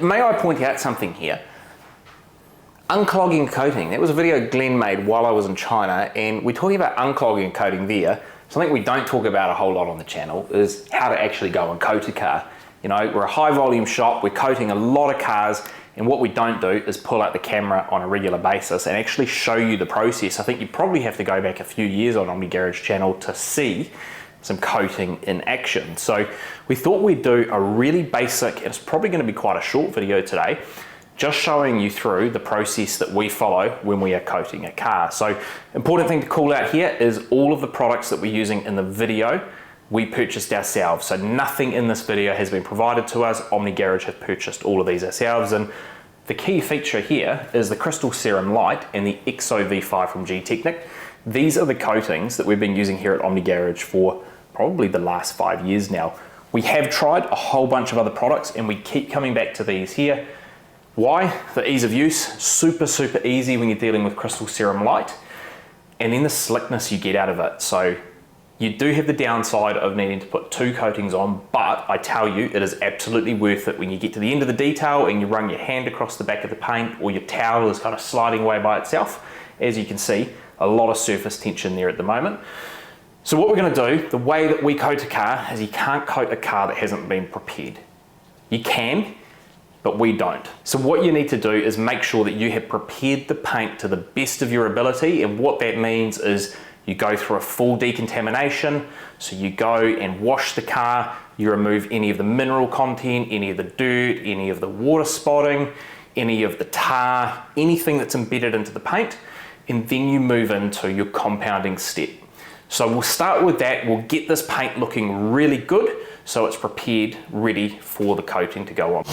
May I point out something here? Unclogging coating. That was a video Glenn made while I was in China, and we're talking about unclogging coating there. Something we don't talk about a whole lot on the channel is how to actually go and coat a car. You know, we're a high volume shop, we're coating a lot of cars, and what we don't do is pull out the camera on a regular basis and actually show you the process. I think you probably have to go back a few years on Omni Garage channel to see some coating in action. So we thought we'd do a really basic, and it's probably going to be quite a short video today, just showing you through the process that we follow when we are coating a car. So important thing to call out here is all of the products that we're using in the video we purchased ourselves. So nothing in this video has been provided to us. Omni Garage have purchased all of these ourselves, and the key feature here is the Crystal Serum Light and the EXO V5 from Gtechniq. These are the coatings that we've been using here at Omni Garage for probably the last 5 years now. We have tried a whole bunch of other products and we keep coming back to these here. Why? The ease of use, super easy when you're dealing with Crystal Serum Light, and then the slickness you get out of it. So you do have the downside of needing to put 2 coatings on, but I tell you, it is absolutely worth it when you get to the end of the detail and you run your hand across the back of the paint, or your towel is kind of sliding away by itself. As you can see, a lot of surface tension there at the moment. So what we're going to do, the way that we coat a car, is you can't coat a car that hasn't been prepared. You can, but we don't. So what you need to do is make sure that you have prepared the paint to the best of your ability, and what that means is you go through a full decontamination. So you go and wash the car, you remove any of the mineral content, any of the dirt, any of the water spotting, any of the tar, anything that's embedded into the paint, and then you move into your compounding step. So we'll start with that. We'll get this paint looking really good so it's prepared, ready for the coating to go on.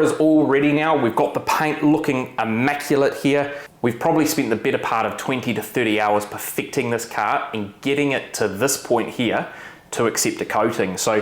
Is all ready now. We've got the paint looking immaculate here. We've probably spent the better part of 20 to 30 hours perfecting this car and getting it to this point here to accept a coating. So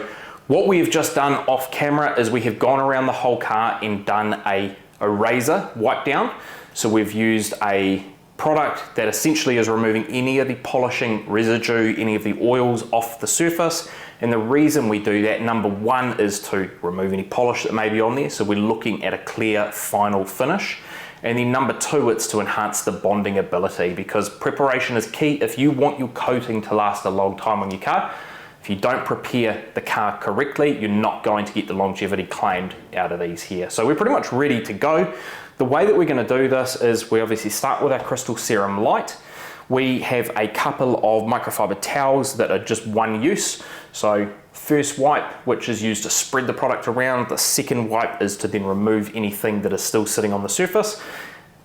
what we've just done off camera is we have gone around the whole car and done a razor wipe down. So we've used a product that essentially is removing any of the polishing residue, any of the oils off the surface. And the reason we do that, number one, is to remove any polish that may be on there. So we're looking at a clear final finish. And then number two, it's to enhance the bonding ability, because preparation is key. If you want your coating to last a long time on your car, if you don't prepare the car correctly, you're not going to get the longevity claimed out of these here. So we're pretty much ready to go. The way that we're going to do this is we obviously start with our Crystal Serum Light. We have a couple of microfiber towels that are just one use. So first wipe, which is used to spread the product around. The second wipe is to then remove anything that is still sitting on the surface.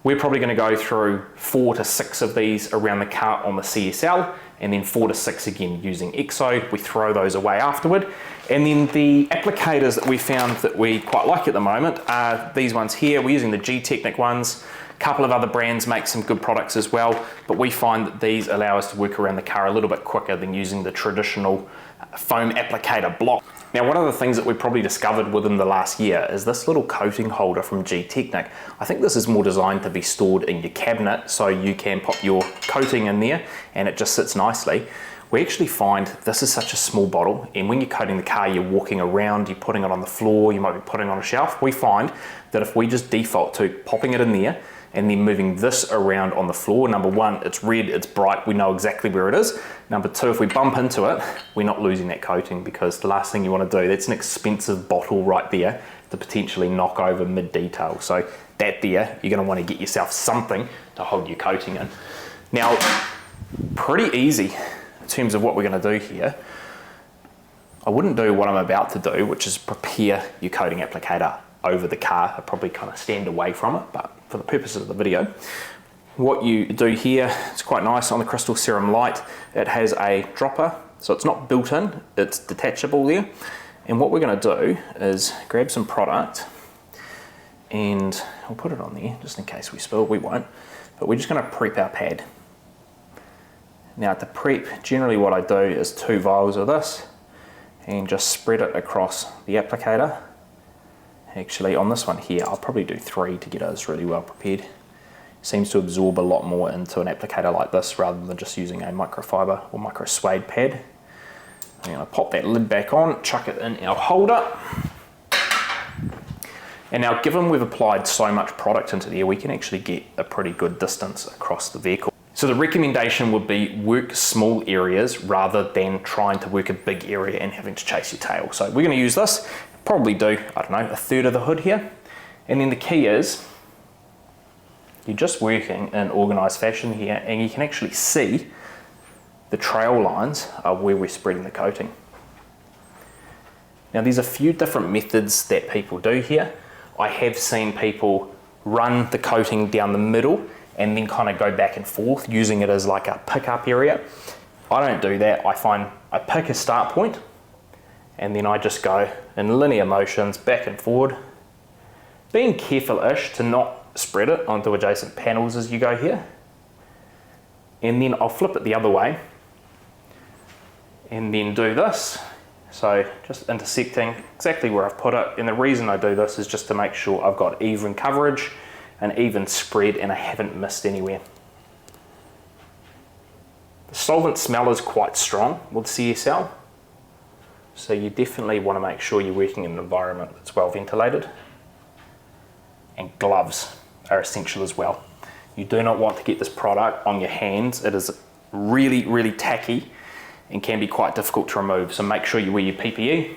We're probably going to go through 4 to 6 of these around the car on the CSL, and then 4 to 6 again using EXO. We throw those away afterward. And then the applicators that we found that we quite like at the moment are these ones here. We're using the Gtechniq ones. A couple of other brands make some good products as well, but we find that these allow us to work around the car a little bit quicker than using the traditional foam applicator block. Now, one of the things that we probably discovered within the last year is this little coating holder from Gtechniq. I think this is more designed to be stored in your cabinet, so you can pop your coating in there and it just sits nicely. We actually find this is such a small bottle, and when you're coating the car, you're walking around, you're putting it on the floor, you might be putting it on a shelf. We find that if we just default to popping it in there and then moving this around on the floor, number one, it's red, it's bright, we know exactly where it is. Number two, if we bump into it, we're not losing that coating, because the last thing you want to do, that's an expensive bottle right there to potentially knock over mid-detail. So that there, you're going to want to get yourself something to hold your coating in. Now, pretty easy in terms of what we're going to do here. I wouldn't do what I'm about to do, which is prepare your coating applicator over the car. I'd probably kind of stand away from it, but for the purposes of the video, what you do here, it's quite nice on the Crystal Serum Light. It has a dropper, so it's not built in, it's detachable there. And what we're going to do is grab some product And we'll put it on there just in case we spill. We won't, but we're just going to prep our pad. Now to prep, generally what I do is 2 vials of this and just spread it across the applicator. Actually on this one here, I'll probably do 3 to get us really well prepared. Seems to absorb a lot more into an applicator like this rather than just using a microfiber or micro suede pad. I'm going to pop that lid back on, chuck it in our holder. And now given we've applied so much product into there, we can actually get a pretty good distance across the vehicle. So the recommendation would be work small areas rather than trying to work a big area and having to chase your tail. So we're going to use this, probably do, I don't know, 1/3 of the hood here. And then the key is, you're just working in organised fashion here and you can actually see the trail lines of where we're spreading the coating. Now there's a few different methods that people do here. I have seen people run the coating down the middle and then kind of go back and forth using it as like a pickup area. I don't do that. I find I pick a start point and then I just go in linear motions back and forward, being careful-ish to not spread it onto adjacent panels as you go here. And then I'll flip it the other way and then do this. So just intersecting exactly where I've put it, and the reason I do this is just to make sure I've got even coverage and even spread and I haven't missed anywhere. The solvent smell is quite strong with CSL, so you definitely want to make sure you're working in an environment that's well ventilated. And gloves are essential as well. You do not want to get this product on your hands. It is really, really tacky and can be quite difficult to remove, so make sure you wear your PPE.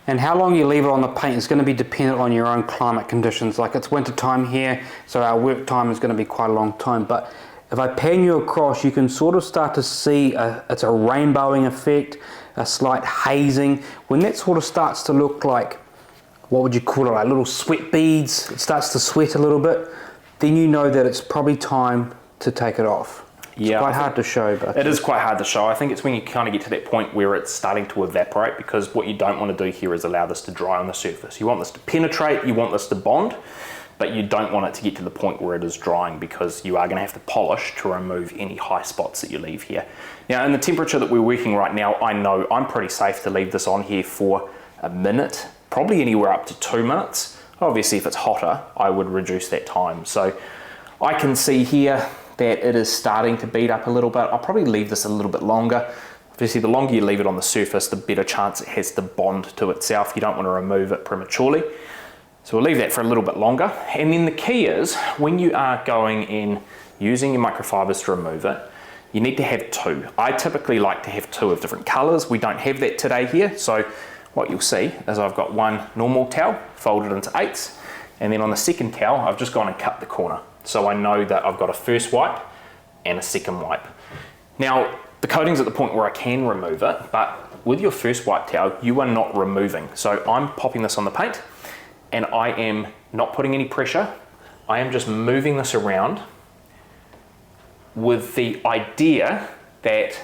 And how long you leave it on the paint is going to be dependent on your own climate conditions. Like it's winter time here, so our work time is going to be quite a long time, but if I pan you across, you can sort of start to see it's a rainbowing effect, a slight hazing. When that sort of starts to look like, what would you call it, like little sweat beads, it starts to sweat a little bit, then you know that it's probably time to take it off. It's quite hard to show, but it is quite hard to show. I think it's when you kind of get to that point where it's starting to evaporate, because what you don't want to do here is allow this to dry on the surface. You want this to penetrate, you want this to bond, but you don't want it to get to the point where it is drying, because you are going to have to polish to remove any high spots that you leave here. Now, in the temperature that we're working right now, I know I'm pretty safe to leave this on here for a minute, probably anywhere up to 2 minutes. Obviously, if it's hotter, I would reduce that time. So I can see here that it is starting to bead up a little bit. I'll probably leave this a little bit longer. Obviously, the longer you leave it on the surface, the better chance it has to bond to itself. You don't want to remove it prematurely. So we'll leave that for a little bit longer. And then the key is, when you are going in using your microfibers to remove it, you need to have 2. I typically like to have 2 of different colors. We don't have that today here. So what you'll see is I've got one normal towel folded into 8s. And then on the second towel, I've just gone and cut the corner. So I know that I've got a first wipe and a second wipe. Now, the coating's at the point where I can remove it, but with your first wipe towel, you are not removing. So I'm popping this on the paint and I am not putting any pressure. I am just moving this around with the idea that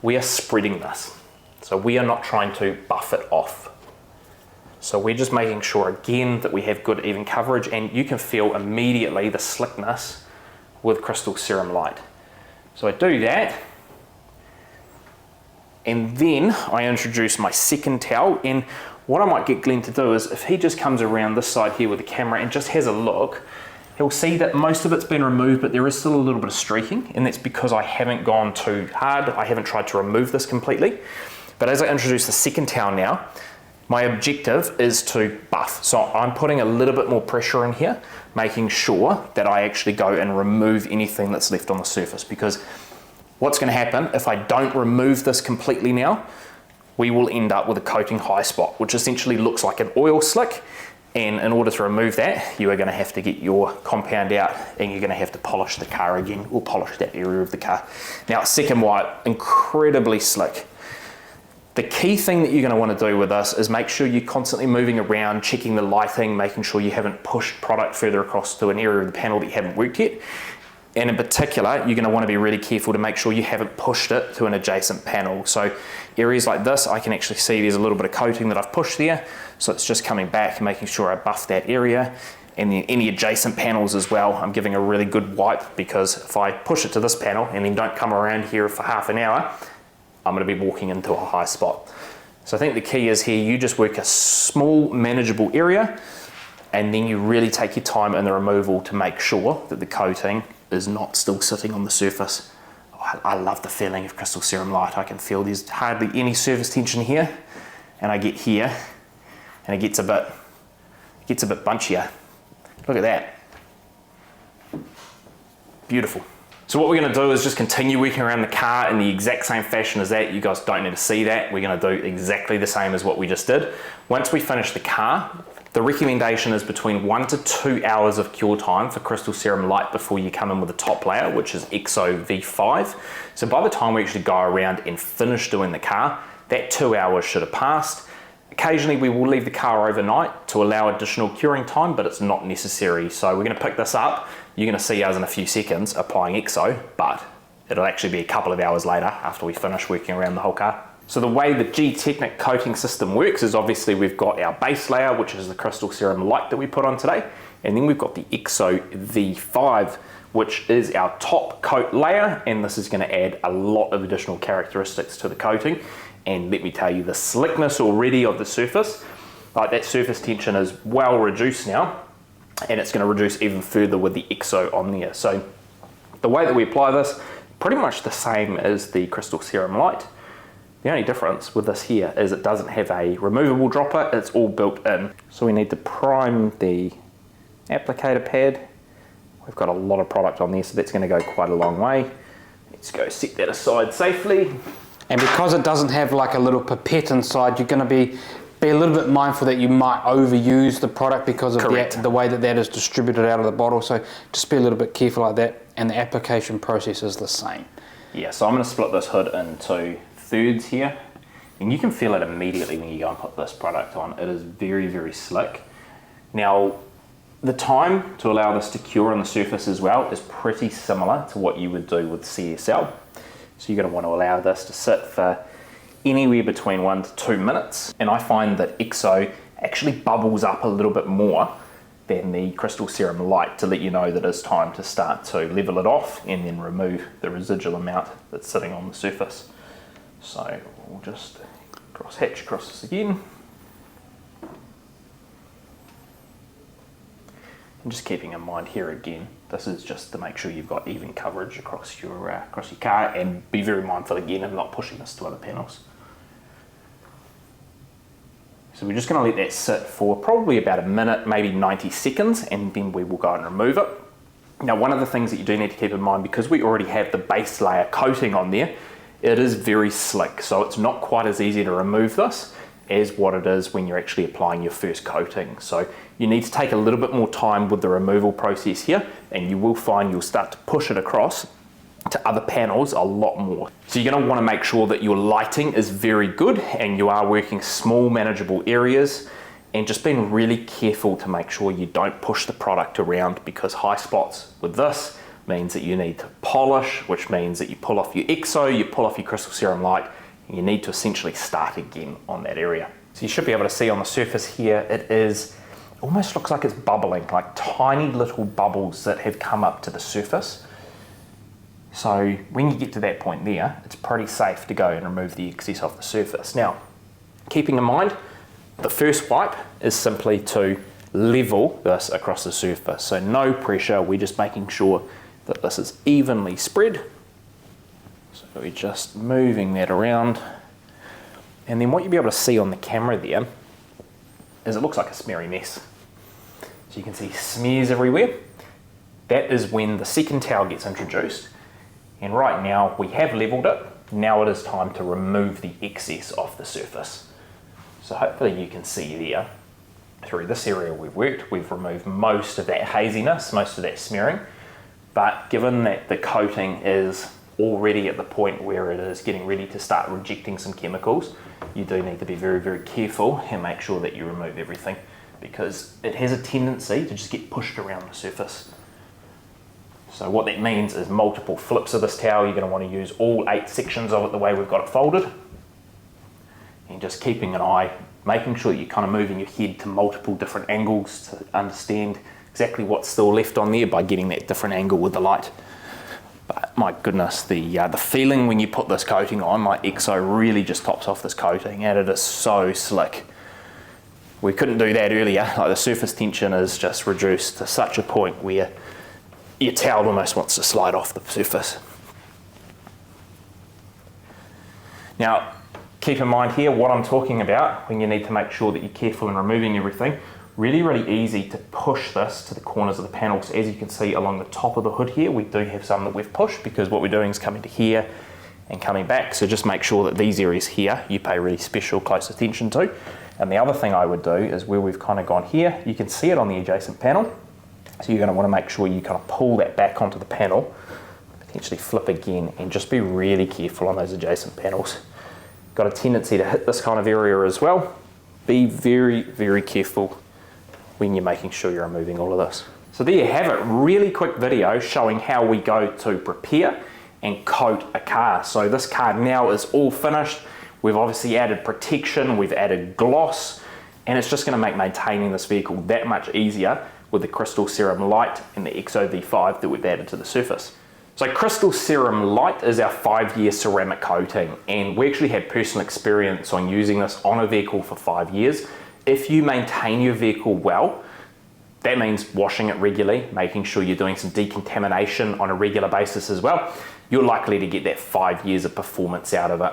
we are spreading this. So we are not trying to buff it off. So we're just making sure again that we have good even coverage, and you can feel immediately the slickness with Crystal Serum Light. So I do that, and then I introduce my second towel, and what I might get Glenn to do is, if he just comes around this side here with the camera and just has a look, he'll see that most of it's been removed, but there is still a little bit of streaking, and that's because I haven't gone too hard. I haven't tried to remove this completely. But as I introduce the second towel now, my objective is to buff. So I'm putting a little bit more pressure in here, making sure that I actually go and remove anything that's left on the surface, because what's going to happen if I don't remove this completely now, we will end up with a coating high spot, which essentially looks like an oil slick. And in order to remove that, you are going to have to get your compound out and you're going to have to polish the car again, or polish that area of the car. Now, second wipe, incredibly slick. The key thing that you're going to want to do with this is make sure you're constantly moving around, checking the lighting, making sure you haven't pushed product further across to an area of the panel that you haven't worked yet. And in particular, you're going to want to be really careful to make sure you haven't pushed it to an adjacent panel. So areas like this, I can actually see there's a little bit of coating that I've pushed there. So it's just coming back and making sure I buff that area, and then any adjacent panels as well. I'm giving a really good wipe, because if I push it to this panel and then don't come around here for half an hour, I'm going to be walking into a high spot. So I think the key is here, you just work a small manageable area, and then you really take your time in the removal to make sure that the coating is not still sitting on the surface. I love the feeling of Crystal Serum Light. I can feel there's hardly any surface tension here, and I get here and it gets a bit bunchier. Look at that. Beautiful. So what we're going to do is just continue working around the car in the exact same fashion as that. You guys don't need to see that. We're going to do exactly the same as what we just did. Once we finish the car, the recommendation is between 1 to 2 hours of cure time for Crystal Serum Light before you come in with the top layer, which is EXO V5. So by the time we actually go around and finish doing the car, that 2 hours should have passed. Occasionally we will leave the car overnight to allow additional curing time, but it's not necessary. So we're going to pick this up. You're going to see us in a few seconds applying EXO, but it'll actually be a couple of hours later after we finish working around the whole car. So the way the Gtechniq coating system works is obviously we've got our base layer, which is the Crystal Serum Light that we put on today, and then we've got the EXO V5, which is our top coat layer, and this is going to add a lot of additional characteristics to the coating. And let me tell you, the slickness already of the surface, like that surface tension is well reduced now, and it's going to reduce even further with the EXO on there. So the way that we apply this, pretty much the same as the Crystal Serum Light. The only difference with this here is it doesn't have a removable dropper, it's all built in. So we need to prime the applicator pad. We've got a lot of product on there, so that's going to go quite a long way. Let's go set that aside safely. And because it doesn't have like a little pipette inside, you're going to be a little bit mindful that you might overuse the product because of the way that is distributed out of the bottle. So just be a little bit careful like that, and the application process is the same. Yeah, so I'm going to split this hood into thirds here, and you can feel it immediately when you go and put this product on. It is very, very slick. Now, the time to allow this to cure on the surface as well is pretty similar to what you would do with CSL. So you're going to want to allow this to sit for anywhere between 1 to 2 minutes. And I find that EXO actually bubbles up a little bit more than the Crystal Serum Light to let you know that it's time to start to level it off and then remove the residual amount that's sitting on the surface. So we'll just hatch across this again. And just keeping in mind here again, this is just to make sure you've got even coverage across your car, and be very mindful again of not pushing this to other panels. So we're just going to let that sit for probably about a minute, maybe 90 seconds, and then we will go and remove it. Now, one of the things that you do need to keep in mind, because we already have the base layer coating on there, it is very slick, so it's not quite as easy to remove this as what it is when you're actually applying your first coating. So you need to take a little bit more time with the removal process here, and you will find you'll start to push it across to other panels a lot more. So you're going to want to make sure that your lighting is very good and you are working small manageable areas, and just being really careful to make sure you don't push the product around, because high spots with this means that you need to polish, which means that you pull off your EXO, you pull off your Crystal Serum Light, and you need to essentially start again on that area. So you should be able to see on the surface here, it almost looks like it's bubbling, like tiny little bubbles that have come up to the surface. So when you get to that point there, it's pretty safe to go and remove the excess off the surface. Now, keeping in mind, the first wipe is simply to level this across the surface. So no pressure, we're just making sure that this is evenly spread. So we're just moving that around. And then what you'll be able to see on the camera there is it looks like a smeary mess. So you can see smears everywhere. That is when the second towel gets introduced. And right now we have leveled it. Now it is time to remove the excess off the surface. So hopefully you can see there, through this area we've worked, we've removed most of that haziness, most of that smearing. But given that the coating is already at the point where it is getting ready to start rejecting some chemicals, you do need to be very, very careful and make sure that you remove everything, because it has a tendency to just get pushed around the surface. So what that means is multiple flips of this towel. You're going to want to use all 8 sections of it the way we've got it folded. And just keeping an eye making sure that you're kind of moving your head to multiple different angles to understand exactly what's still left on there by getting that different angle with the light. But my goodness, the feeling when you put this coating on, like EXO really just tops off this coating, and it is so slick. We couldn't do that earlier. Like, the surface tension is just reduced to such a point where your towel almost wants to slide off the surface. Now, keep in mind here what I'm talking about when you need to make sure that you're careful in removing everything. Really, really easy to push this to the corners of the panels. As you can see along the top of the hood here, we do have some that we've pushed because what we're doing is coming to here and coming back. So just make sure that these areas here, you pay really special close attention to. And the other thing I would do is where we've kind of gone here, you can see it on the adjacent panel. So you're going to want to make sure you kind of pull that back onto the panel, potentially flip again, and just be really careful on those adjacent panels. Got a tendency to hit this kind of area as well. Be very, very careful when you're making sure you're removing all of this. So there you have it, really quick video showing how we go to prepare and coat a car. So this car now is all finished. We've obviously added protection, we've added gloss, and it's just going to make maintaining this vehicle that much easier with the Crystal Serum Light and the EXO V5 that we've added to the surface. So Crystal Serum Light is our 5-year ceramic coating, and we actually had personal experience on using this on a vehicle for 5 years. If you maintain your vehicle well, that means washing it regularly, making sure you're doing some decontamination on a regular basis as well, you're likely to get that 5 years of performance out of it.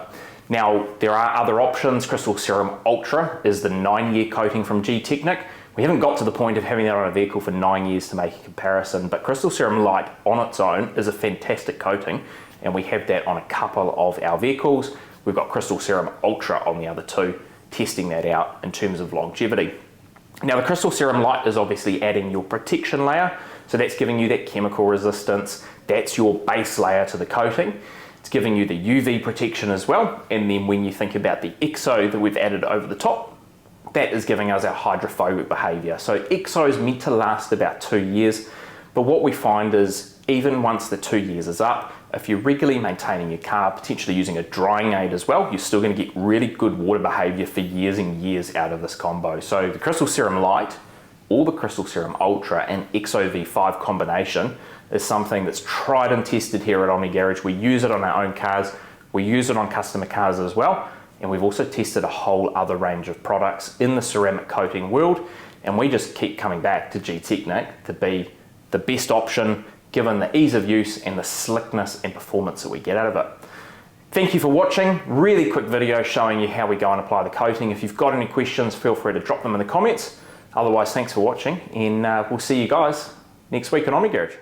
Now, there are other options. Crystal Serum Ultra is the 9-year coating from Gtechniq. We haven't got to the point of having that on a vehicle for 9 years to make a comparison, but Crystal Serum Light on its own is a fantastic coating, and we have that on a couple of our vehicles. We've got Crystal Serum Ultra on the other two, testing that out in terms of longevity. Now, the Crystal Serum Light is obviously adding your protection layer, so that's giving you that chemical resistance. That's your base layer to the coating. It's giving you the UV protection as well, and then when you think about the EXO that we've added over the top, that is giving us our hydrophobic behaviour. So EXO is meant to last about 2 years, but what we find is even once the 2 years is up, if you're regularly maintaining your car, potentially using a drying aid as well, you're still going to get really good water behaviour for years and years out of this combo. So the Crystal Serum Light or the Crystal Serum Ultra and EXO V5 combination is something that's tried and tested here at Omni Garage. We use it on our own cars, we use it on customer cars as well, and we've also tested a whole other range of products in the ceramic coating world, and we just keep coming back to Gtechniq to be the best option given the ease of use and the slickness and performance that we get out of it. Thank you for watching. Really quick video showing you how we go and apply the coating. If you've got any questions, feel free to drop them in the comments. Otherwise, thanks for watching, and we'll see you guys next week on Omni Garage.